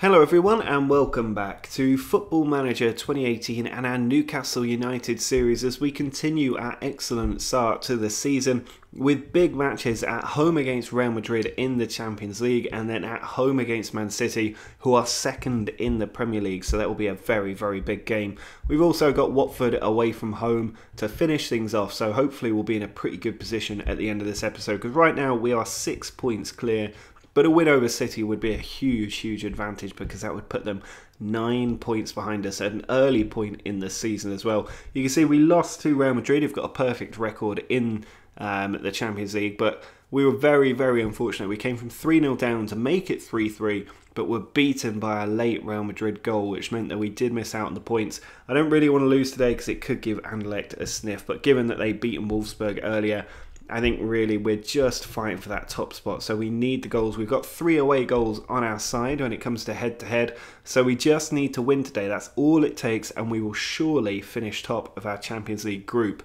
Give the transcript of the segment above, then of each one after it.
Hello everyone and welcome back to Football Manager 2018 and our Newcastle United series as we continue our excellent start to the season with big matches at home against Real Madrid in the Champions League and then at home against Man City, who are second in the Premier League, so that will be a very big game. We've also got Watford away from home to finish things off, so hopefully we'll be in a pretty good position at the end of this episode because right now we are 6 points clear. But a win over City would be a huge advantage because that would put them 9 points behind us at an early point in the season as well. You can see we lost to Real Madrid, who've got a perfect record in the Champions League, but we were very unfortunate. We came from 3-0 down to make it 3-3, but were beaten by a late Real Madrid goal, which meant that we did miss out on the points. I don't really want to lose today because it could give Anderlecht a sniff, but given that they beaten Wolfsburg earlier, I think really we're just fighting for that top spot, so we need the goals. We've got 3 away goals on our side when it comes to head-to-head, so we just need to win today. That's all it takes, and we will surely finish top of our Champions League group.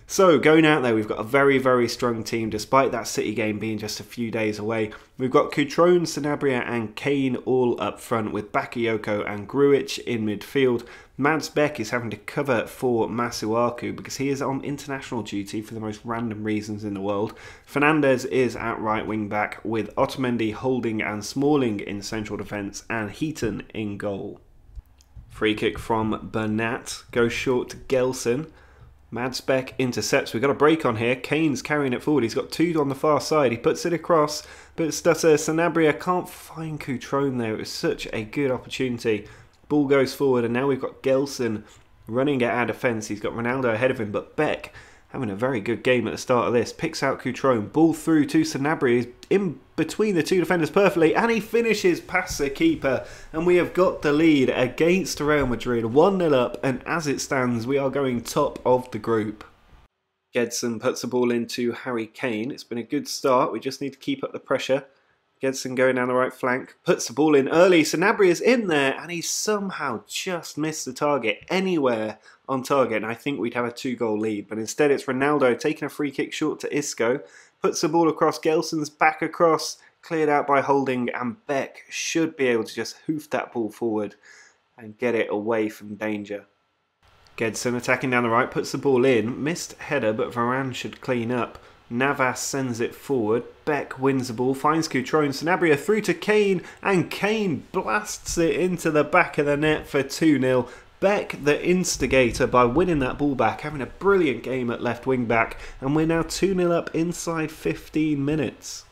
So, going out there, we've got a very strong team, despite that City game being just a few days away. We've got Cutrone, Sanabria and Kane all up front, with Bakayoko and Grujic in midfield. Mads Beck is having to cover for Masuaku because he is on international duty for the most random reasons in the world. Fernandez is at right wing back, with Otamendi, Holding and Smalling in central defence, and Heaton in goal. Free kick from Bernat, goes short to Gelson. Mads Beck intercepts. We've got a break on here. Kane's carrying it forward. He's got 2 on the far side. He puts it across, but stutter. Sanabria can't find Cutrone there. It was such a good opportunity. Ball goes forward, and now we've got Gelson running at our defence. He's got Ronaldo ahead of him, but Beck, having a very good game at the start of this, picks out Cutrone. Ball through to Sanabria. He's in between the 2 defenders perfectly, and he finishes past the keeper. And we have got the lead against Real Madrid, 1-0 up, and as it stands, we are going top of the group. Gedson puts the ball into Harry Kane. It's been a good start. We just need to keep up the pressure. Gedson going down the right flank, puts the ball in early. Sanabria's in there, and he somehow just missed the target anywhere on target. And I think we'd have a 2-goal lead, but instead it's Ronaldo taking a free kick short to Isco. Puts the ball across, Gelson's back across, cleared out by Holding, and Beck should be able to just hoof that ball forward and get it away from danger. Gedson attacking down the right, puts the ball in, missed header, but Varane should clean up. Navas sends it forward, Beck wins the ball, finds Cutrone, Sanabria through to Kane, and Kane blasts it into the back of the net for 2-0. Beck, the instigator, by winning that ball back, having a brilliant game at left wing back, and we're now 2-0 up inside 15 minutes.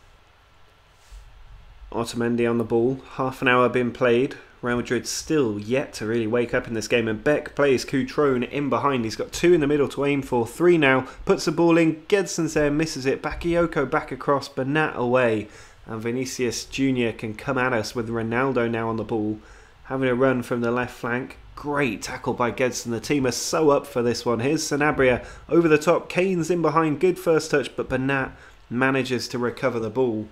Otamendi on the ball, half an hour been played. Real Madrid still yet to really wake up in this game, and Beck plays Cutrone in behind. He's got 2 in the middle to aim for, 3 now, puts the ball in, Gedson's there, misses it, Bakayoko back across, Bernat away, and Vinicius Jr. can come at us with Ronaldo now on the ball, having a run from the left flank. Great tackle by Gedson. The team are so up for this one. Here's Sanabria over the top. Kane's in behind. Good first touch, but Bernat manages to recover the ball.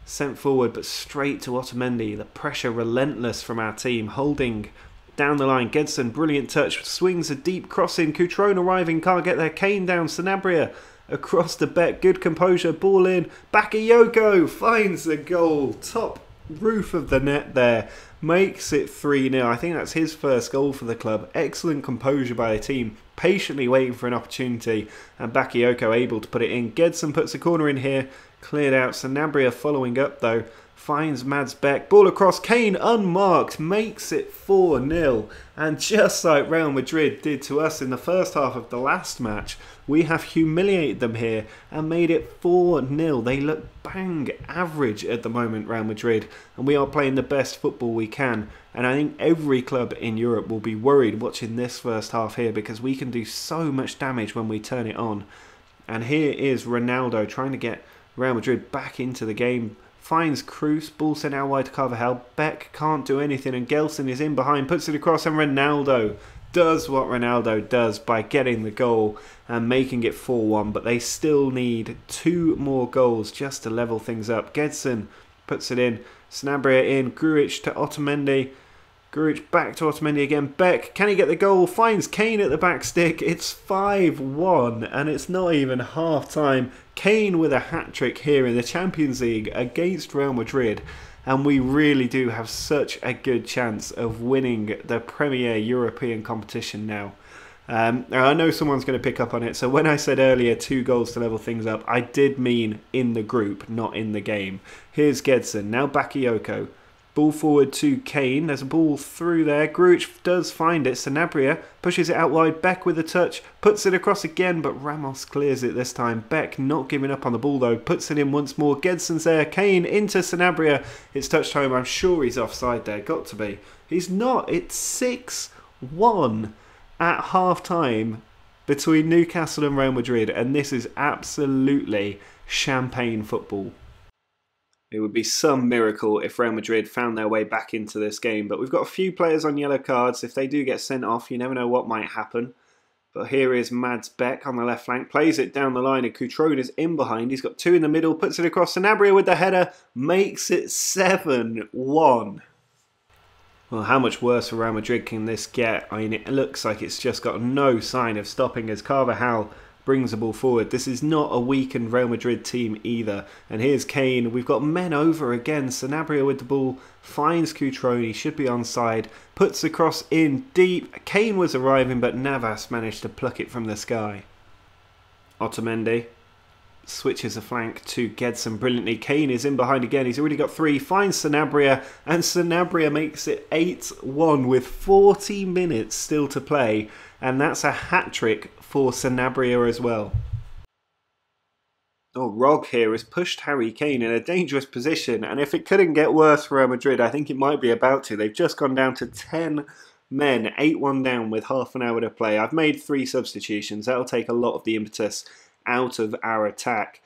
Sent forward, but straight to Otamendi. The pressure relentless from our team. Holding down the line. Gedson, brilliant touch. Swings a deep cross in. Cutrone arriving. Can't get there. Kane down. Sanabria across the Beck. Good composure. Ball in. Bakayoko finds the goal. Top roof of the net there. Makes it 3-0. I think that's his first goal for the club. Excellent composure by the team. Patiently waiting for an opportunity. And Bakayoko able to put it in. Gedson puts a corner in here. Cleared out. Sanabria following up though. Finds Mads Beck. Ball across. Kane unmarked. Makes it 4-0. And just like Real Madrid did to us in the first half of the last match, we have humiliated them here and made it 4-0. They look bang average at the moment, Real Madrid, and we are playing the best football we can. And I think every club in Europe will be worried watching this first half here because we can do so much damage when we turn it on. And here is Ronaldo trying to get Real Madrid back into the game. Finds Cruz, ball sent out wide to Carvajal. Beck can't do anything, and Gelson is in behind, puts it across, and Ronaldo does what Ronaldo does by getting the goal and making it 4-1. But they still need 2 more goals just to level things up. Gedson puts it in, Sanabria in, Grujic to Otamendi. Grujic back to Otamendi again. Beck, can he get the goal? Finds Kane at the back stick. It's 5-1 and it's not even half time. Kane with a hat-trick here in the Champions League against Real Madrid. and we really do have such a good chance of winning the Premier European competition now. I know someone's going to pick up on it, so when I said earlier 2 goals to level things up, I did mean in the group, not in the game. Here's Gedson, now Bakayoko. Ball forward to Kane, there's a ball through there, Grujic does find it, Sanabria pushes it out wide, Beck with a touch, puts it across again, but Ramos clears it this time. Beck not giving up on the ball though, puts it in once more, Gedson's there, Kane into Sanabria, it's touched home, I'm sure he's offside there, got to be. He's not, it's 6-1. At half-time between Newcastle and Real Madrid, and this is absolutely champagne football. It would be some miracle if Real Madrid found their way back into this game, but we've got a few players on yellow cards. If they do get sent off, you never know what might happen. But here is Mads Beck on the left flank, plays it down the line, and Cutrone is in behind. He's got 2 in the middle, puts it across Sanabria with the header, makes it 7-1. Well, how much worse for Real Madrid can this get? I mean, it looks like it's just got no sign of stopping as Carvajal brings the ball forward. This is not a weakened Real Madrid team either. And here's Kane. We've got men over again. Sanabria with the ball, finds Cutrone, should be onside, puts the cross in deep. Kane was arriving, but Navas managed to pluck it from the sky. Otamendi switches the flank to Gedson brilliantly. Kane is in behind again. He's already got 3. Finds Sanabria, and Sanabria makes it 8-1 with 40 minutes still to play. And that's a hat-trick for Sanabria as well. Oh, Rog here has pushed Harry Kane in a dangerous position. And if it couldn't get worse for Real Madrid, I think it might be about to. They've just gone down to 10 men, 8-1 down with half an hour to play. I've made 3 substitutions. That'll take a lot of the impetus out of our attack.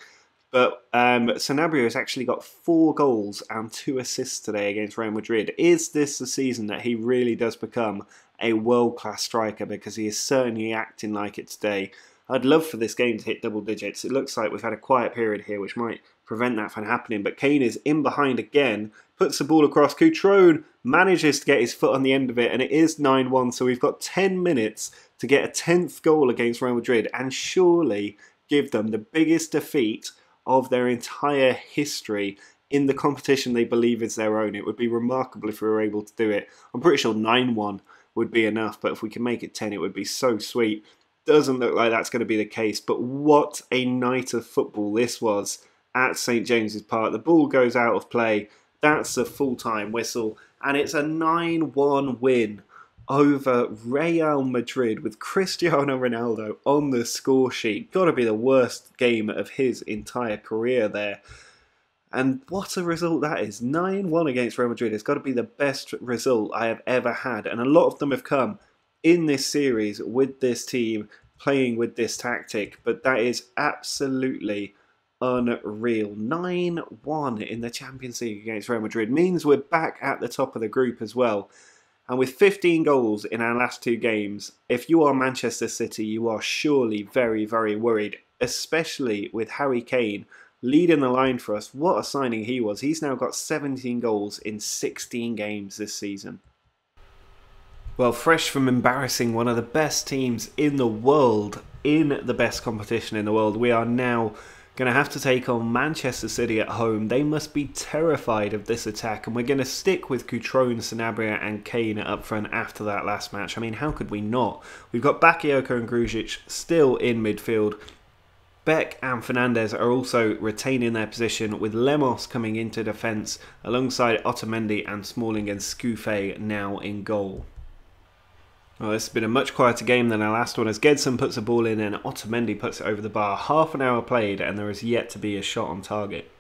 But Sanabria has actually got 4 goals and 2 assists today against Real Madrid. Is this the season that he really does become a world-class striker? Because he is certainly acting like it today. I'd love for this game to hit double digits. It looks like we've had a quiet period here, which might prevent that from happening. But Kane is in behind again, puts the ball across. Cutrone manages to get his foot on the end of it, and it is 9-1. So we've got 10 minutes to get a 10th goal against Real Madrid, and surely give them the biggest defeat of their entire history in the competition they believe is their own. It would be remarkable if we were able to do it. I'm pretty sure 9-1 would be enough, but if we can make it 10, it would be so sweet. Doesn't look like that's going to be the case, but what a night of football this was at St James's Park. The ball goes out of play. That's a full-time whistle, and it's a 9-1 win over Real Madrid with Cristiano Ronaldo on the score sheet. Got to be the worst game of his entire career there. And what a result that is. 9-1 against Real Madrid. It's got to be the best result I have ever had. And a lot of them have come in this series with this team, playing with this tactic. But that is absolutely unreal. 9-1 in the Champions League against Real Madrid means we're back at the top of the group as well. And with 15 goals in our last 2 games, if you are Manchester City, you are surely very, very worried, especially with Harry Kane leading the line for us. What a signing he was. He's now got 17 goals in 16 games this season. Well, fresh from embarrassing one of the best teams in the world, in the best competition in the world, we are now going to have to take on Manchester City at home. They must be terrified of this attack, and we're going to stick with Cutrone, Sanabria and Kane up front after that last match. I mean, how could we not? We've got Bakayoko and Grujic still in midfield. Beck and Fernandez are also retaining their position, with Lemos coming into defence alongside Otamendi and Smalling and Scouffé now in goal. Well, this has been a much quieter game than our last one, as Gedson puts a ball in and Otamendi puts it over the bar. Half an hour played and there is yet to be a shot on target.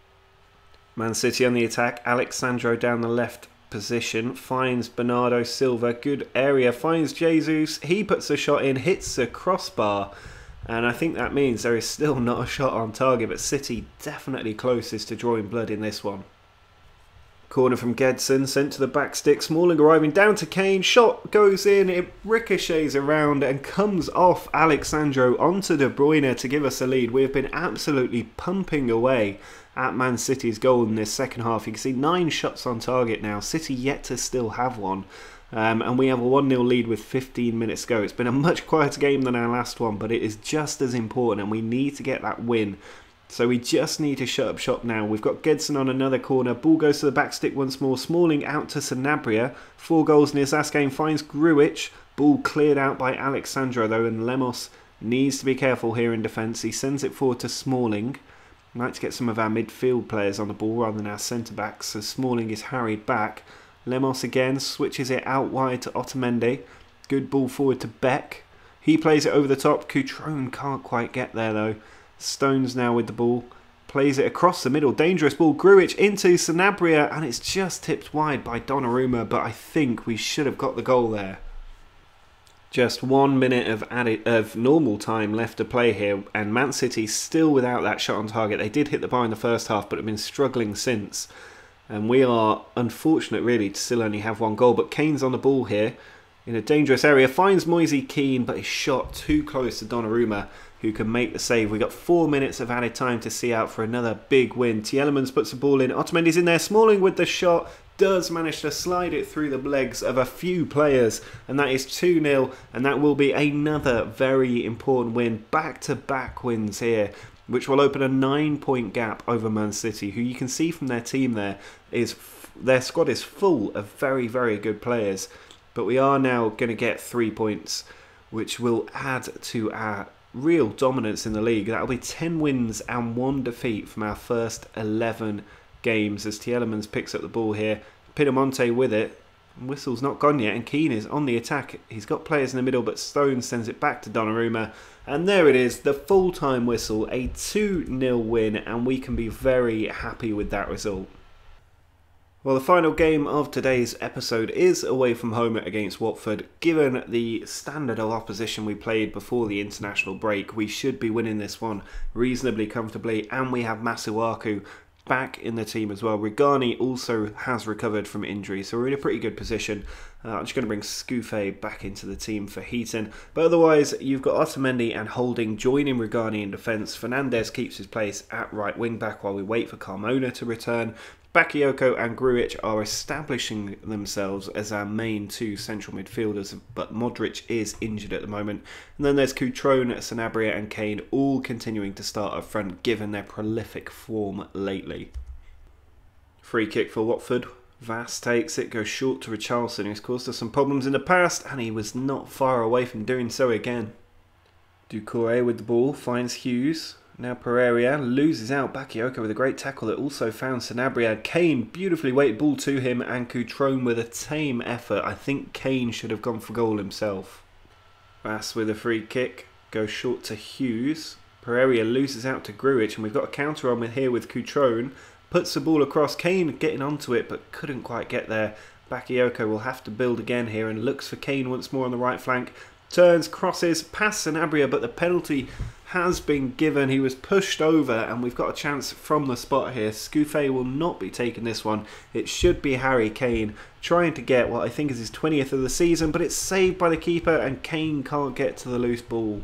Man City on the attack. Alexandro down the left position, finds Bernardo Silva. Good area, finds Jesus. He puts a shot in, hits the crossbar. And I think that means there is still not a shot on target, but City definitely closest to drawing blood in this one. Corner from Gedson, sent to the back stick. Smalling arriving down to Kane. Shot goes in. It ricochets around and comes off Alexandro onto De Bruyne to give us a lead. We have been absolutely pumping away at Man City's goal in this second half. You can see 9 shots on target now. City yet to still have one. And we have a 1-0 lead with 15 minutes to go. It's been a much quieter game than our last one, but it is just as important, and we need to get that win So we just need to shut up shop now. We've got Gedson on another corner. Ball goes to the back stick once more. Smalling out to Sanabria. 4 goals in his last game. Finds Grujic. Ball cleared out by Alexandro though. And Lemos needs to be careful here in defence. He sends it forward to Smalling. Like to get some of our midfield players on the ball rather than our centre-backs. So Smalling is harried back. Lemos again switches it out wide to Otamendi. Good ball forward to Beck. He plays it over the top. Cutrone can't quite get there though. Stones now with the ball, plays it across the middle, dangerous ball, Grujic into Sanabria, and it's just tipped wide by Donnarumma, but I think we should have got the goal there. Just 1 minute of normal time left to play here, and Man City still without that shot on target. They did hit the bar in the first half, but have been struggling since, and we are unfortunate really to still only have 1 goal, but Kane's on the ball here, in a dangerous area, finds Moise Kean, but is shot too close to Donnarumma, who can make the save. We got 4 minutes of added time to see out for another big win. Tielemans puts the ball in. Otamendi's in there. Smalling with the shot. Does manage to slide it through the legs of a few players. And that is 2-0. And that will be another very important win. Back-to-back wins here, which will open a 9-point gap over Man City, who you can see from their team there, their squad is full of very, very good players. But we are now going to get 3 points, which will add to our real dominance in the league. That'll be 10 wins and 1 defeat from our first 11 games as Tielemans picks up the ball here. Pinamonte with it. Whistle's not gone yet and Keane is on the attack. He's got players in the middle, but Stone sends it back to Donnarumma. And there it is, the full-time whistle, a 2-0 win, and we can be very happy with that result. Well, the final game of today's episode is away from home against Watford. Given the standard of opposition we played before the international break, we should be winning this one reasonably comfortably, and we have Masuaku back in the team as well. Regani also has recovered from injury, so we're in a pretty good position. I'm just going to bring Scouffé back into the team for Heaton. But otherwise, you've got Otamendi and Holding joining Regani in defence. Fernandes keeps his place at right wing back while we wait for Carmona to return. Bakayoko and Grujic are establishing themselves as our main 2 central midfielders, but Modric is injured at the moment. And then there's Cutrone, Sanabria and Kane all continuing to start up front given their prolific form lately. Free kick for Watford. Vass takes it, goes short to Richarlison, who's caused us some problems in the past, and he was not far away from doing so again. Doucouré with the ball, finds Hughes. Now Pereira loses out Bakayoko with a great tackle that also found Sanabria. Kane, beautifully weighted ball to him, and Cutrone with a tame effort. I think Kane should have gone for goal himself. Vass with a free kick, goes short to Hughes. Pereira loses out to Grujic, and we've got a counter on with here with Cutrone. Puts the ball across, Kane getting onto it, but couldn't quite get there. Bakayoko will have to build again here and looks for Kane once more on the right flank. Turns, crosses, past Sanabria, but the penalty has been given. He was pushed over, and we've got a chance from the spot here. Scouffé will not be taking this one. It should be Harry Kane trying to get what I think is his 20th of the season, but it's saved by the keeper, and Kane can't get to the loose ball.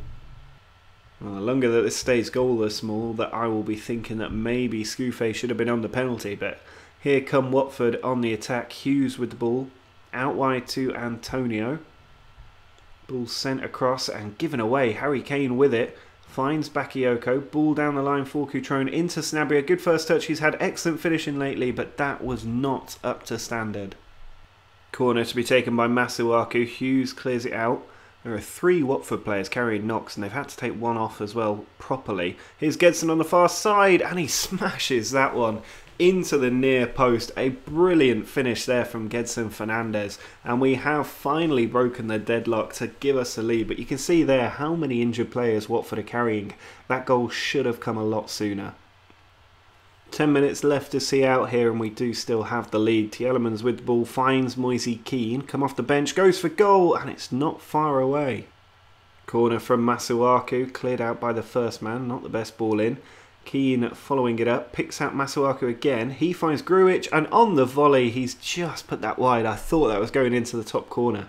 Well, the longer that this stays goalless, the more that I will be thinking that maybe Scouffé should have been on the penalty, but here come Watford on the attack. Hughes with the ball, out wide to Antonio. Ball sent across and given away. Harry Kane with it. Finds Bakayoko. Ball down the line for Cutrone into Sanabria. Good first touch. He's had excellent finishing lately, but that was not up to standard. Corner to be taken by Masuaku. Hughes clears it out. There are 3 Watford players carrying knocks, and they've had to take one off as well properly. Here's Gedson on the far side, and he smashes that one into the near post. A brilliant finish there from Gedson Fernandes, and we have finally broken the deadlock to give us a lead. But you can see there how many injured players Watford are carrying. That goal should have come a lot sooner. 10 minutes left to see out here, and we do still have the lead. Tielemans with the ball, finds Moise Kean, come off the bench, goes for goal, and it's not far away. Corner from Masuaku, cleared out by the first man, not the best ball in. Kean following it up, picks out Masuaku again. He finds Grujic, and on the volley, he's just put that wide. I thought that was going into the top corner.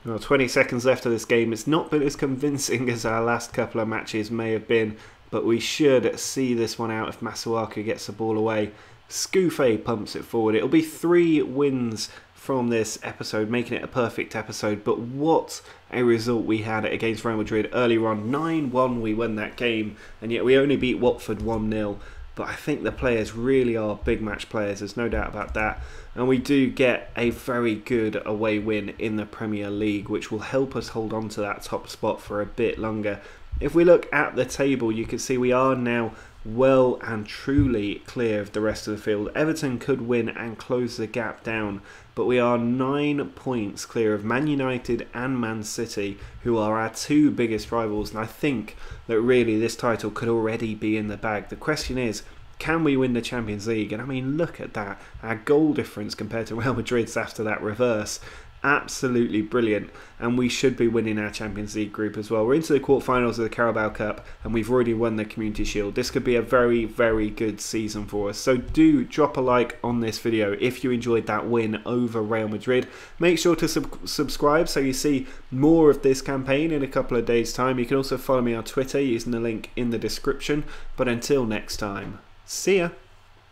Well, 20 seconds left of this game. It's not been as convincing as our last couple of matches may have been, but we should see this one out if Masuaku gets the ball away. Scouffé pumps it forward. It'll be 3 wins from this episode, making it a perfect episode. But what a result we had against Real Madrid earlier on. 9-1 we won that game, and yet we only beat Watford 1-0. But I think the players really are big match players, there's no doubt about that. And we do get a very good away win in the Premier League, which will help us hold on to that top spot for a bit longer. If we look at the table, you can see we are now well and truly clear of the rest of the field. Everton could win and close the gap down, but we are 9 points clear of Man United and Man City, who are our two biggest rivals, and I think that really this title could already be in the bag. The question is, can we win the Champions League? And I mean, look at that. Our goal difference compared to Real Madrid's after that reverse. Absolutely brilliant, and we should be winning our Champions League group as well. We're into the quarterfinals of the Carabao Cup, and we've already won the Community Shield. This could be a very, very good season for us. So do drop a like on this video if you enjoyed that win over Real Madrid. Make sure to subscribe so you see more of this campaign in a couple of days' time. You can also follow me on Twitter using the link in the description. But until next time, see ya.